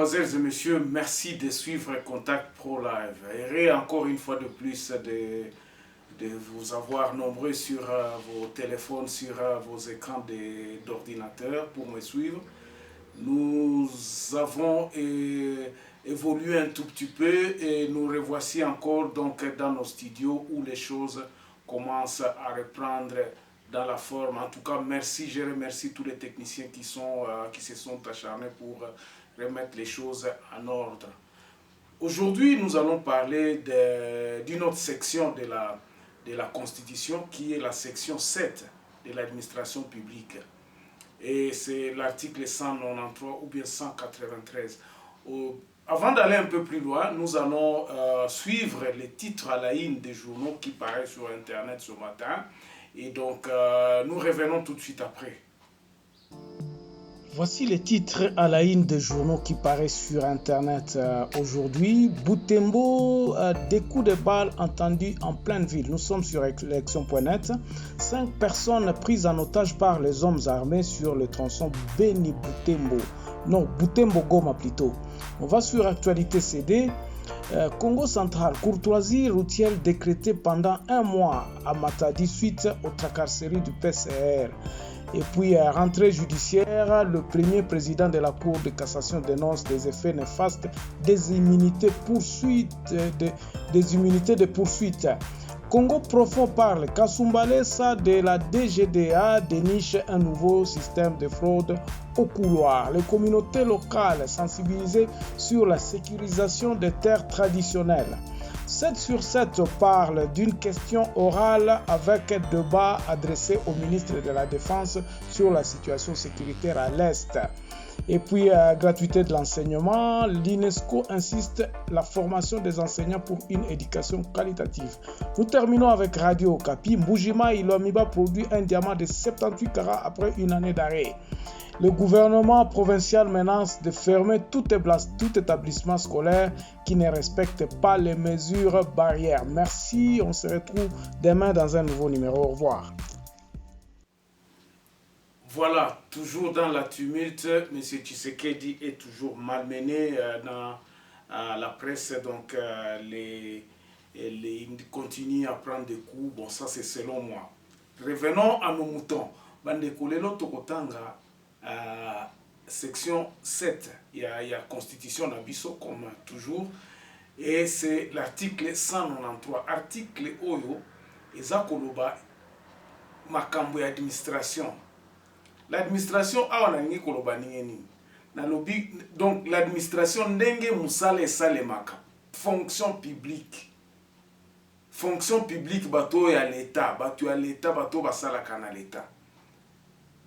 mesdemoiselles et messieurs, merci de suivre Contact Pro Live. Et encore une fois de plus de vous avoir nombreux sur vos téléphones, sur vos écrans d'ordinateur pour me suivre. Nous avons évolué un tout petit peu et nous revoici encore donc dans nos studios où les choses commencent à reprendre dans la forme. En tout cas, merci, je remercie tous les techniciens qui se sont acharnés pour remettre les choses en ordre. Aujourd'hui, nous allons parler d'une autre section de la Constitution qui est la section 7 de l'administration publique. Et c'est l'article 193 ou bien 193. Avant d'aller un peu plus loin, nous allons suivre les titres à la une des journaux qui paraissent sur Internet ce matin. Et donc, nous revenons tout de suite après. Voici les titres à la une des journaux qui paraissent sur Internet aujourd'hui. Butembo, des coups de balle entendus en pleine ville. Nous sommes sur élection.net. 5 personnes prises en otage par les hommes armés sur le tronçon Beni-Butembo. Non, Butembo-Goma plutôt. On va sur Actualité CD. Congo central, courtoisie routière décrétée pendant 1 mois à Matadi suite aux tracasseries du PCR. Et puis, rentrée judiciaire, le premier président de la Cour de cassation dénonce des effets néfastes des immunités de poursuite. Congo profond parle. Kasumbalesa de la DGDA déniche un nouveau système de fraude au couloir. Les communautés locales sensibilisées sur la sécurisation des terres traditionnelles. 7 sur 7 parle d'une question orale avec débat adressé au ministre de la Défense sur la situation sécuritaire à l'Est. Et puis, gratuité de l'enseignement, l'UNESCO insiste la formation des enseignants pour une éducation qualitative. Nous terminons avec Radio Okapi. Mbujima Ilomiba produit un diamant de 78 carats après une année d'arrêt. Le gouvernement provincial menace de fermer tout établissement scolaire qui ne respecte pas les mesures barrières. Merci, on se retrouve demain dans un nouveau numéro. Au revoir. Voilà, toujours dans la tumulte, M. Tshisekedi est toujours malmené dans la presse, donc il continue à prendre des coups. Bon, ça c'est selon moi. Revenons à nos moutons. Bandekolelo Tokotanga, section 7, il y a Constitution Nabiso comme toujours, et c'est l'article 193. Article Oyo, Ezakoloba, Makambo et administration. L'administration a un koloba ningeni. Donc l'administration ndenge musale salemaka. Fonction publique. Fonction publique bato ya l'État, bato ya l'État, bato basalaka na l'État.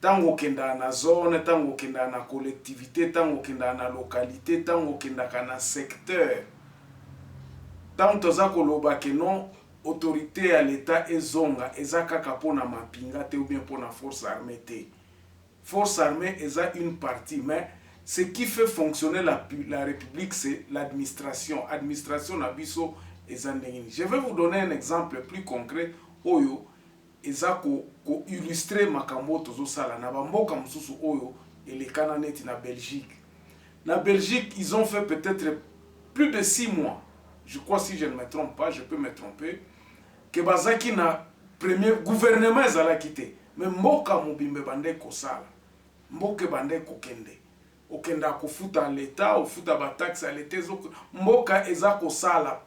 Tango kenda na zone, tango kenda na collectivité, tango kenda na localité, tango kenda na secteur. Tango toza koloba ke non autorité ya l'État ezonga ezakaka pona mapinga te ou bien pona force armée te. Force armée est une partie, mais ce qui fait fonctionner la République, c'est l'administration. Administration Nabiso est un. Je vais vous donner un exemple plus concret. Oyo, ezako ko illustrer makambo tozo sala na bamboka mususu oyo et les Cananétis na Belgique. Na Belgique, ils ont fait peut-être plus de 6 mois. Je crois, si je ne me trompe pas, je peux me tromper, que bazaki na premier gouvernement ezala quitté. Mais mboka mobimbe bande ko sala. Mboke bande kokende okenda kofuta l'État ofuta ba taxe à l'État mboka eza ko sala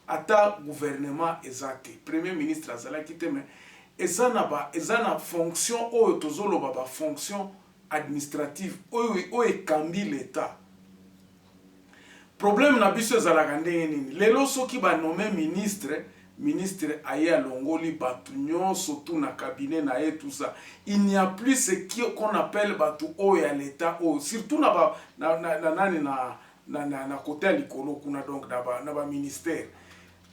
ata gouvernement ezate premier ministre azala kite mais eza na fonction oyo tozoloba ba fonction administrative oyo ekambi l'État. Problème na biso ezala ndenge nini lelo soki ba nommé ministre aye alongoli batu nyonso tout na cabinet na ye tout ça, il n'y a plus ce qu'on appelle batu oyo ya l'État oyo surtout na côté ya likolo kuna donc na ba ministère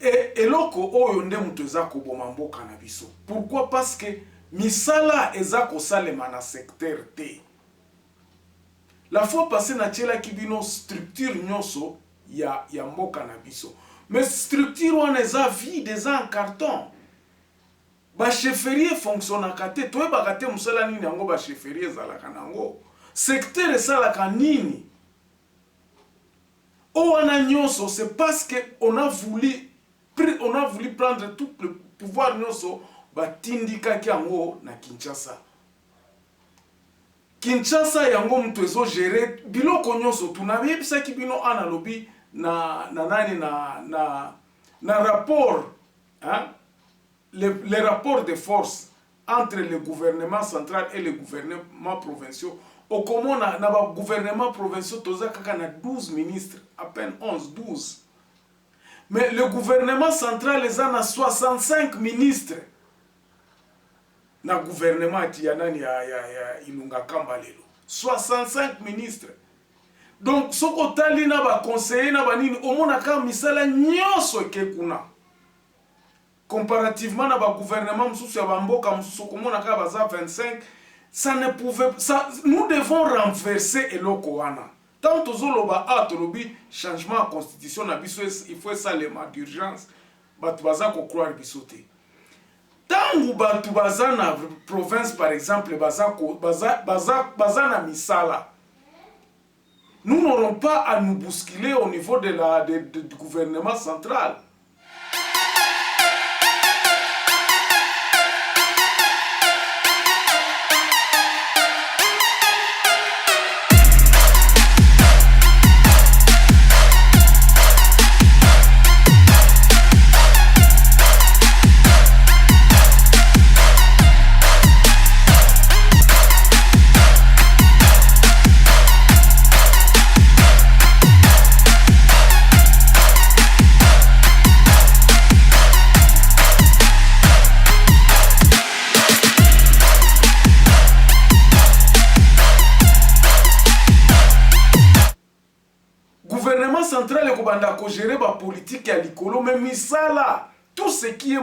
et eloko oyo nde mutu eza koboma mboka na biso. Pourquoi? Parce que misala eza kosalema na secteur te. La fois passée na tiela kibino structure nyonso ya mboka na biso. Mais structure wana eza vide, eza en carton. Ba chefferie fonctionnaka te, toyebaka te musala nini yango ba chefferie ezalaka nango. Secteur esalaka nini? Oana nyonso, c'est parce qu'on a voulu prendre tout le pouvoir nyonso, batindika kiango na Kinshasa. Kinshasa yango mtu ezo gérer biloko nyonso tunabebisa kibino analobi na rapport, hein, les rapports de force entre le gouvernement central et les gouvernements provinciaux. Au commun na ba gouvernement provinciaux toza kaka na 12 ministres, à peine 11, 12. Mais le gouvernement central les a na 65 ministres. Na gouvernement tiyanani ya Ilunga Kamba lelo. 65 ministres. Donc soko tali na ba conseiller na banini omona ka misala nyonso ekekuna. Comparativement à ba gouvernement msusu ya bamboka msusu komona ka baza 25, ça ne pouvait ça, nous devons renverser eloko wana. Tant tozoloba tolobi changement à constitution na biso il faut ça l'élément d'urgence. Batu baza ko croire biso te. Tangu batu baza na province par exemple baza na misala. Nous n'aurons pas à nous bousculer au niveau du gouvernement central. Central et gérer la politique à l'écolo, mais misala, tout ce qui est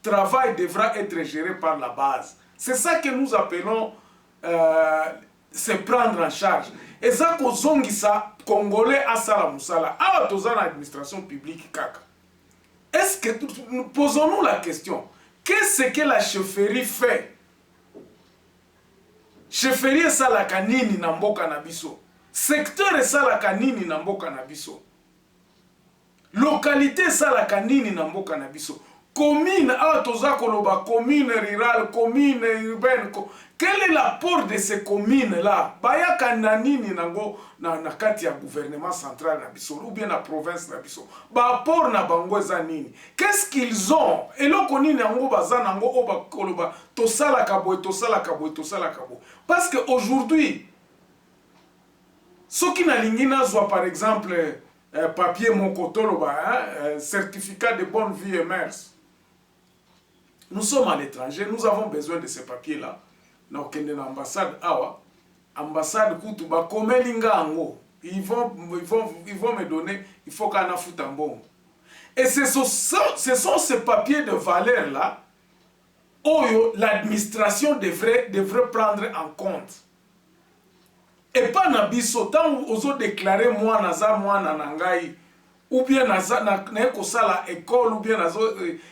travail devra être géré par la base. C'est ça que nous appelons se prendre en charge. Et ça que zongisa congolais à sala musala, à l'administration publique kaka. Est-ce que posons-nous la question, qu'est-ce que la chefferie fait? Chefferie sala kanini na mboka na biso. Secteur sala kanini na mboka na biso. Localité salaka nini na mboka na biso. Commune toza koloba commune rurale, commune urbaine. Quel est l'apport de ces communes là? Bayaka na nini nango na kati ya gouvernement central na biso ou bien la province na biso. Ba apport na bango eza nini? Qu'est-ce qu'ils ont? Eloko nini nango baza nango o ba koloba to salaka boy to salaka boy to salaka boy. Parce que aujourd'hui ce qui na lingina soit par exemple papier Mokotoloba, certificat de bonne vie et mœurs. Nous sommes à l'étranger, nous avons besoin de ces papiers-là. Nous sommes dans l'ambassade Awa, ambassade Kutuba, Komelinga Ango. Ils vont me donner, il faut qu'on a foutu un bon. Et ce sont ces papiers de valeur-là où l'administration devrait prendre en compte. Et pas na biso tant ozo déclarer moi naza moi nanangai ou bien naza na ko sala école ou bien nazo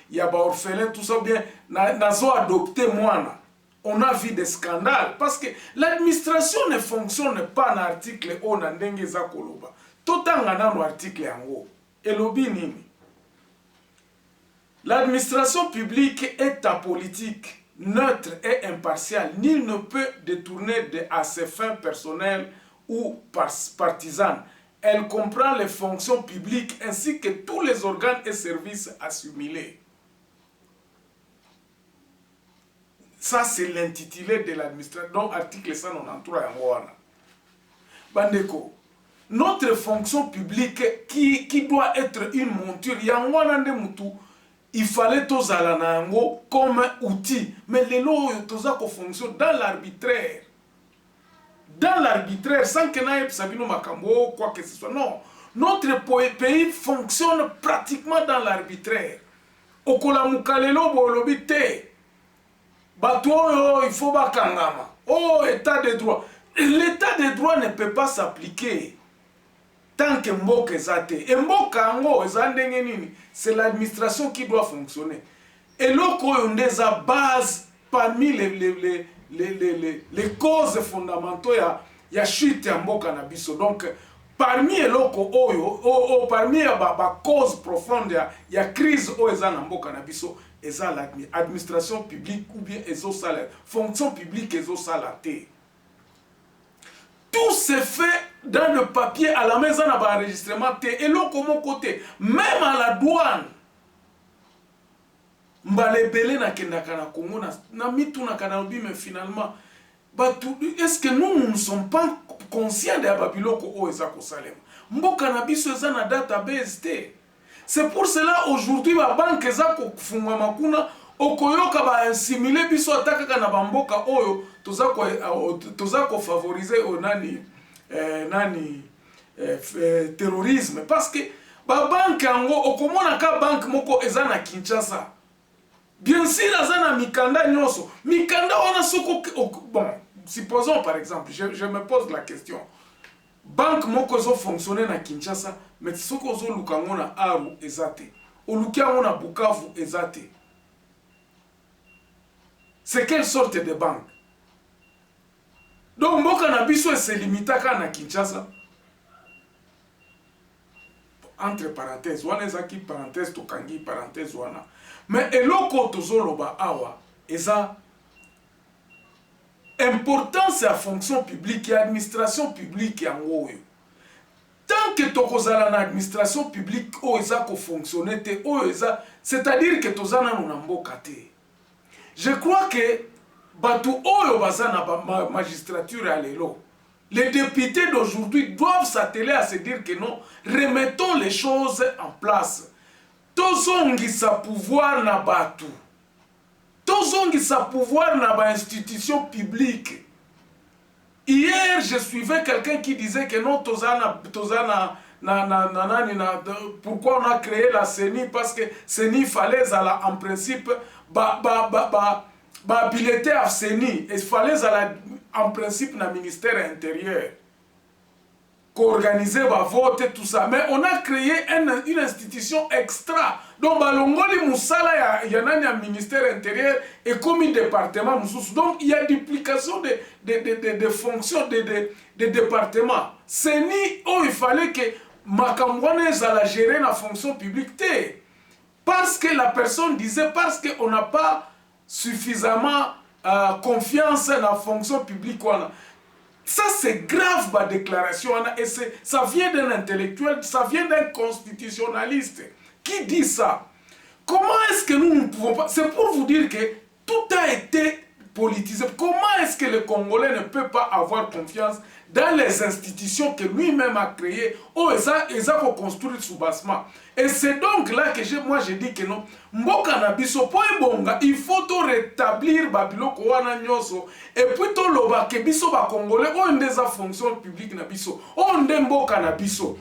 ya ba orphelin tout ça bien nazo adopter moi. On a vu des scandales parce que l'administration ne fonctionne pas dans l'article o na ndenge za koloba. Totanga na no article yango. Elobi nini? L'administration publique est apolitique, neutre et impartial. Nul ne peut détourner à ses fins personnelles ou partisanes. Elle comprend les fonctions publiques ainsi que tous les organes et services assimilés. Ça, c'est l'intitulé de l'administration. Donc, article 193 en Bandeko, notre fonction publique qui doit être une monture, il fallait tous nango comme outil. Mais les lois fonctionnent dans l'arbitraire. Dans l'arbitraire, sans que n'aille Sabino Makambo, quoi que ce soit. Non. Notre pays fonctionne pratiquement dans l'arbitraire. Okolamukalelo bolobite. Bato, il faut bakangama. Oh, état de droit. L'état de droit ne peut pas s'appliquer tant que mboka ezate. Et mboka ngo ezandenge nini, c'est l'administration qui doit fonctionner. Et loko yondeza base parmi les causes fondamentales ya chute ya mboka na biso. Donc parmi eloko oyo parmi ba cause profonde ya crise oyo eza na mboka na biso eza l'administration publique ou bien ezosala fonction publique ezosala te. Tout se fait dans le papier à la maison na ba enregistrement te eloko mon côté même à la douane mbalebele na kendaka na Congo na mitu na kanabi mais finalement est-ce que nous ne sommes pas conscients de babiloko o ezako salem mboka na biso eza na database te. C'est pour cela aujourd'hui ba banque ezako fungwa makuna okoyoka ba assimiler biso ataka na bamboka oyo tozako favoriser onani terrorisme parce que ba banque ango okomona ka banque moko eza na Kinshasa bien sûr eza na mikanda nyoso mikanda wana soko bon supposons par exemple je me pose la question banque moko zo fonctionner na Kinshasa mais soko zo lukango na Aru ezate olukiango na Bukavu ezate. C'est quelle sorte de banque? Donc mboka na biso se limitaka na Kinshasa. Entre parenthèses, wana ezaki parenthèse to kangi parenthèse wana. Mais eloko tozoloba awa eza importance ya fonction publique et administration publique yango oyo. Tant que tokozala na administration publique o eza ko fonctionner te o eza, c'est-à-dire que tozana na mboka te. Je crois que batu oyo bazana ba magistrature à lelo. Les députés d'aujourd'hui doivent s'atteler à se dire que non, remettons les choses en place. Tozongi sa pouvoir na batu. Tozongi sa pouvoir na ba institution publique. Hier, je suivais quelqu'un qui disait que non, pourquoi on a créé la CENI? Parce que CENI fallait en principe habiliter à CENI. Il fallait en principe na ministère intérieur qu'organiser va voter tout ça. Mais on a créé une institution extra. Donc balongoli musala y en a un ministère intérieur et comme un département mususu. Donc il y a duplication de fonctions de départements. CENI oh il fallait que Makambouane la gérer la fonction publique. Parce que la personne disait parce qu'on n'a pas suffisamment confiance dans la fonction publique. Ça c'est grave ma déclaration et ça vient d'un intellectuel, ça vient d'un constitutionnaliste qui dit ça. Comment est-ce que nous ne pouvons pas... C'est pour vous dire que tout a été politisé. Comment est-ce que le Congolais ne peut pas avoir confiance dans les institutions que lui-même a créées ou ils ont construit sous bassement. Et c'est donc là que moi je dis que non, mboka na biso po ebonga, il faut to rétablir babiloko wana nyoso et puis to loba ke biso ba Congolais o ndeza fonction publique na biso, o ndemboka na biso.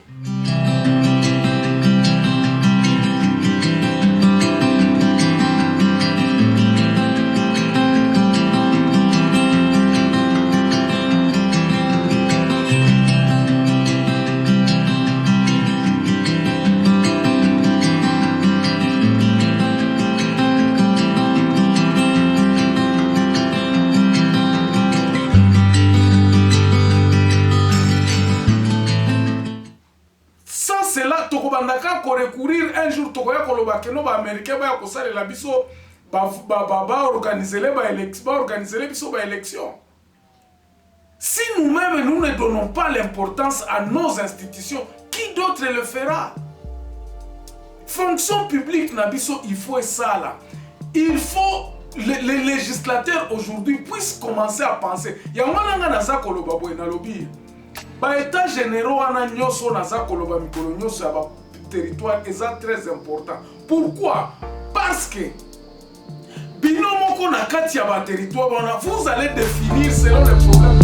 Recourir un jour tokoya koloba ke no ba américain ba kosala la biso ba organiser les élections. Si nous-mêmes nous ne donnons pas l'importance à nos institutions, qui d'autre le fera? Fonction publique na biso il faut ça là. Il faut les législateurs aujourd'hui puissent commencer à penser. Ya mwana na za koloba boy na lobby. Ba état généraux ana nyoso na za koloba mikolo nyoso ya ba territoire est très important. Pourquoi? Parce que binomoko na kati ya ba territoire vous allez définir selon les programmes.